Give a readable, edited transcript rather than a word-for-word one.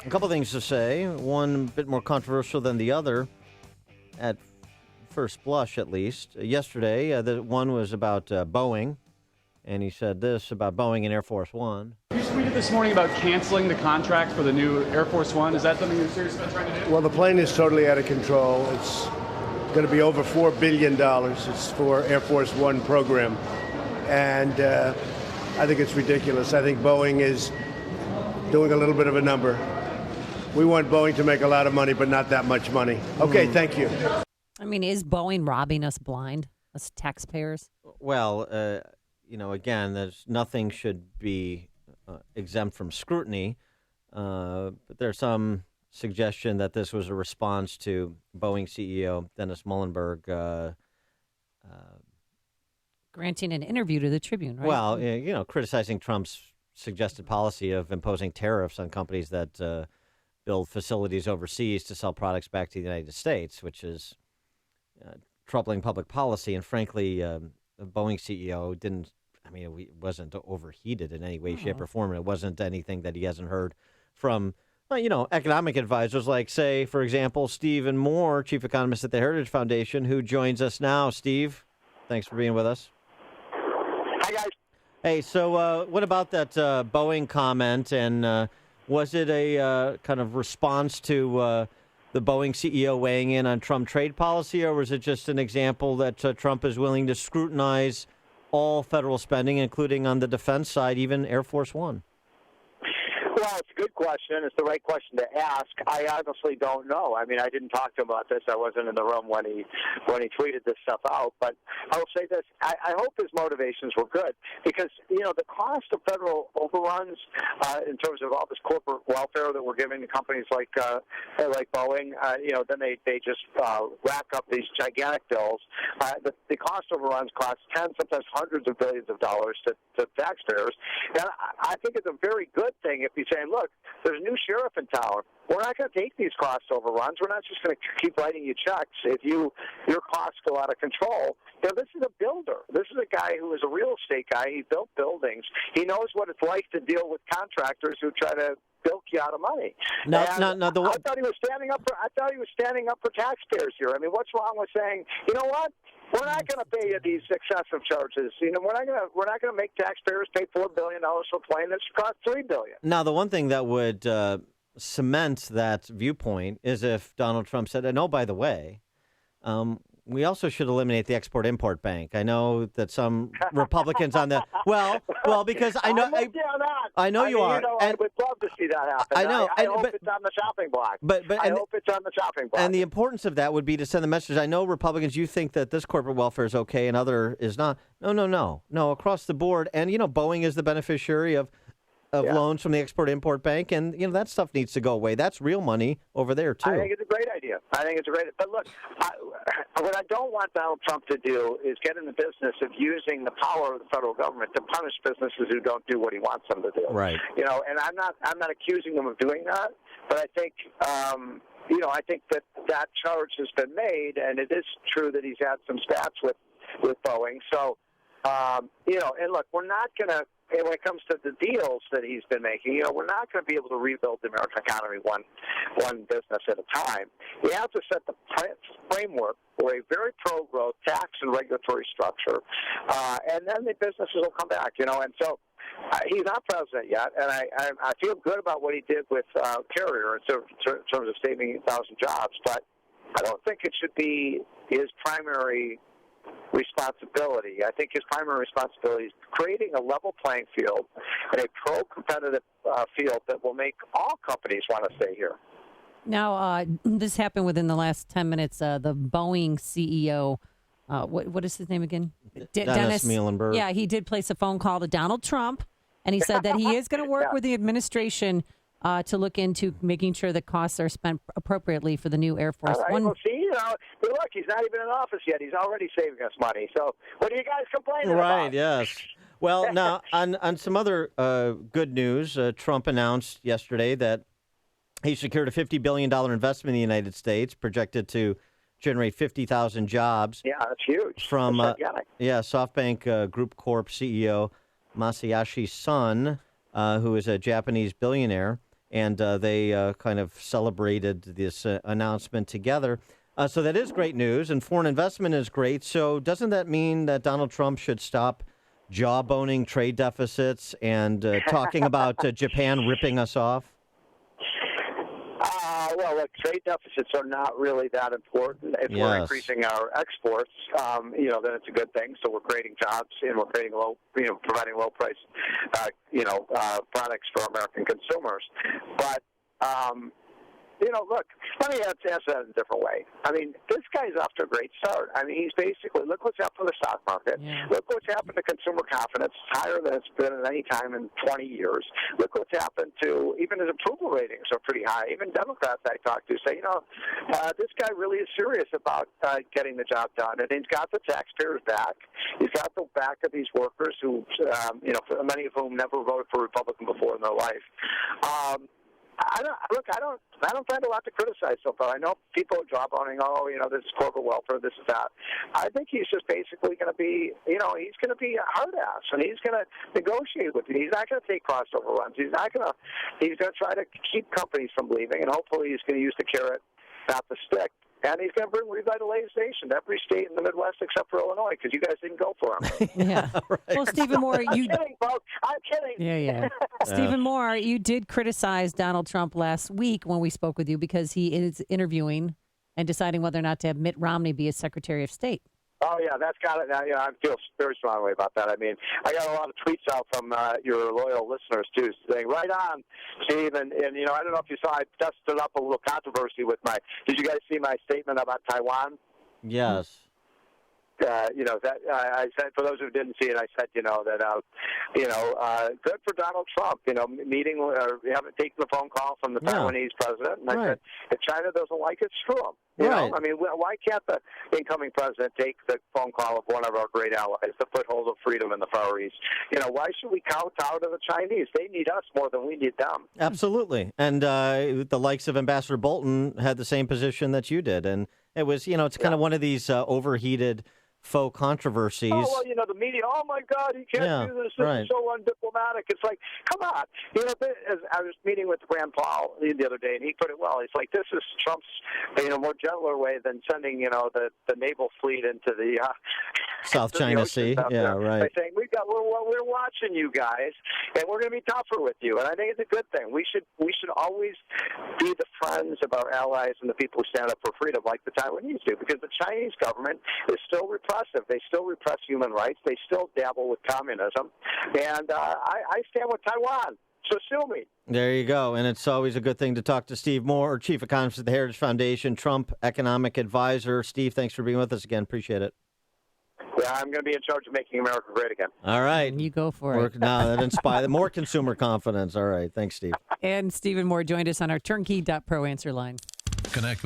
A couple things to say. One bit more controversial than the other, at first blush at least. Yesterday, the one was about Boeing, and he said this about Boeing and Air Force One. You tweeted this morning about canceling the contract for the new Air Force One. Is that something you're serious about trying to do? Well, the plane is totally out of control. It's going to be over $4 billion. It's for Air Force One program. And I think it's ridiculous. I think Boeing is doing a little bit of a number. We want Boeing to make a lot of money, but not that much money. Okay, thank you. I mean, is Boeing robbing us blind, us taxpayers? Well, again, there's nothing should be exempt from scrutiny, but there's some suggestion that this was a response to Boeing CEO Dennis Muhlenberg. Granting an interview to the Tribune, right? Well, criticizing Trump's suggested policy of imposing tariffs on companies that build facilities overseas to sell products back to the United States, which is troubling public policy. And frankly, the Boeing CEO it wasn't overheated in any way, shape, or form. It wasn't anything that he hasn't heard from, economic advisors like, say, for example, Stephen Moore, chief economist at the Heritage Foundation, who joins us now. Steve, thanks for being with us. Hi, guys. Hey, so what about that Boeing comment, and was it a kind of response to the Boeing CEO weighing in on Trump trade policy, or was it just an example that Trump is willing to scrutinize all federal spending, including on the defense side, even Air Force One? Well, it's a good question. It's the right question to ask. I honestly don't know. I mean, I didn't talk to him about this. I wasn't in the room when he tweeted this stuff out. But I will say this. I hope his motivations were good because, the cost of federal overruns in terms of all this corporate welfare that we're giving to companies like Boeing, then they just rack up these gigantic bills. The cost overruns cost tens, sometimes hundreds of billions of dollars to taxpayers. And I think it's a very good thing if you say, look, there's a new sheriff in town. We're not going to take these cost overruns. We're not just going to keep writing you checks if your costs go out of control. This is a builder. This is a guy who is a real estate guy. He built buildings. He knows what it's like to deal with contractors who try to bilk you out of money. I thought he was standing up for taxpayers here. I mean, what's wrong with saying, you know what? We're not going to pay you these excessive charges. We're not going to make taxpayers pay $4 billion for a plane that's cost $3 billion. Now, the one thing that would cement that viewpoint is if Donald Trump said, and oh, by the way, we also should eliminate the Export-Import Bank. I know that some Republicans on the because I know I'm with you on that. I know you are. I would love to see that happen. I know. I hope it's on the chopping block. I hope it's on the chopping block. And the importance of that would be to send the message. I know Republicans, you think that this corporate welfare is okay and other is not. No. Across the board. And Boeing is the beneficiary of loans from the Export-Import Bank, and that stuff needs to go away. That's real money over there too. I think it's a great idea. But look, what I don't want Donald Trump to do is get in the business of using the power of the federal government to punish businesses who don't do what he wants them to do. Right. And I'm not accusing him of doing that, but I think I think that charge has been made, and it is true that he's had some spats with Boeing. So and look, we're not going to. And when it comes to the deals that he's been making, we're not going to be able to rebuild the American economy one business at a time. We have to set the framework for a very pro-growth tax and regulatory structure, and then the businesses will come back. And so he's not president yet, and I feel good about what he did with Carrier in terms of saving 1,000 jobs, but I don't think it should be his primary responsibility. I think his primary responsibility is creating a level playing field and a pro-competitive field that will make all companies want to stay here. Now, this happened within the last 10 minutes. The Boeing CEO, what is his name again? Dennis Muhlenberg. Yeah, he did place a phone call to Donald Trump, and he said that he is going to work with the administration to look into making sure that costs are spent appropriately for the new Air Force One. Well, see, but look, he's not even in office yet. He's already saving us money. So what are you guys complaining about? Right, yes. Well, now, on some other good news, Trump announced yesterday that he secured a $50 billion investment in the United States, projected to generate 50,000 jobs. Yeah, that's huge. From SoftBank Group Corp CEO Masayoshi Son, who is a Japanese billionaire. and they kind of celebrated this announcement together. So that is great news, and foreign investment is great. So doesn't that mean that Donald Trump should stop jawboning trade deficits and talking about Japan ripping us off? Well, look, trade deficits are not really that important. If we're increasing our exports, then it's a good thing. So we're creating jobs and we're creating providing low price, products for American consumers. But, look, let me answer that in a different way. I mean, this guy's off to a great start. I mean, he's basically, look what's happened to the stock market. Yeah. Look what's happened to consumer confidence, higher than it's been at any time in 20 years. Look what's happened to, even his approval ratings are pretty high. Even Democrats I talk to say, this guy really is serious about getting the job done. And he's got the taxpayers back. He's got the back of these workers who, many of whom never voted for Republican before in their life. I don't find a lot to criticize so far. I know people are jawboning, this is corporate welfare, this is that. I think he's just basically going to be, he's going to be a hard ass, and he's going to negotiate with you. He's not going to take cost overruns. He's going to try to keep companies from leaving, and hopefully he's going to use the carrot, not the stick. And he's going to bring revitalization to every state in the Midwest except for Illinois, because you guys didn't go for him. Yeah. Right. Well, Stephen Moore, I'm kidding, folks. I'm kidding. Yeah. Stephen Moore, you did criticize Donald Trump last week when we spoke with you because he is interviewing and deciding whether or not to have Mitt Romney be his Secretary of State. Oh, yeah, that's got it. I feel very strongly about that. I mean, I got a lot of tweets out from your loyal listeners, too, saying, right on, Steve. And I don't know if you saw, I dusted up a little controversy with did you guys see my statement about Taiwan? Yes. I said, for those who didn't see it, I said, good for Donald Trump, meeting or taking the phone call from the Taiwanese president. And I said, if China doesn't like it, screw them. You know, I mean, why can't the incoming president take the phone call of one of our great allies, the foothold of freedom in the Far East? Why should we kowtow to the Chinese? They need us more than we need them. Absolutely. And the likes of Ambassador Bolton had the same position that you did. And it was, it's kind of one of these overheated faux controversies. Oh, well, the media, oh, my God, he can't do this. This is so undiplomatic. It's like, come on. I was meeting with Rand Paul the other day, and he put it well. He's like, this is Trump's, more gentler way than sending, the naval fleet into the South China Sea. Yeah, right. By saying, we're watching you guys, and we're going to be tougher with you. And I think it's a good thing. We should always be the friends of our allies and the people who stand up for freedom, like the Taiwanese do, because the Chinese government is still repressive. They still repress human rights. They still dabble with communism. And I stand with Taiwan. So sue me. There you go. And it's always a good thing to talk to Steve Moore, Chief Economist at the Heritage Foundation, Trump Economic Advisor. Steve, thanks for being with us again. Appreciate it. Yeah, I'm going to be in charge of making America great again. All right. You go for it. No, that inspires more consumer confidence. All right. Thanks, Steve. And Stephen Moore joined us on our turnkey.pro answer line. Connect with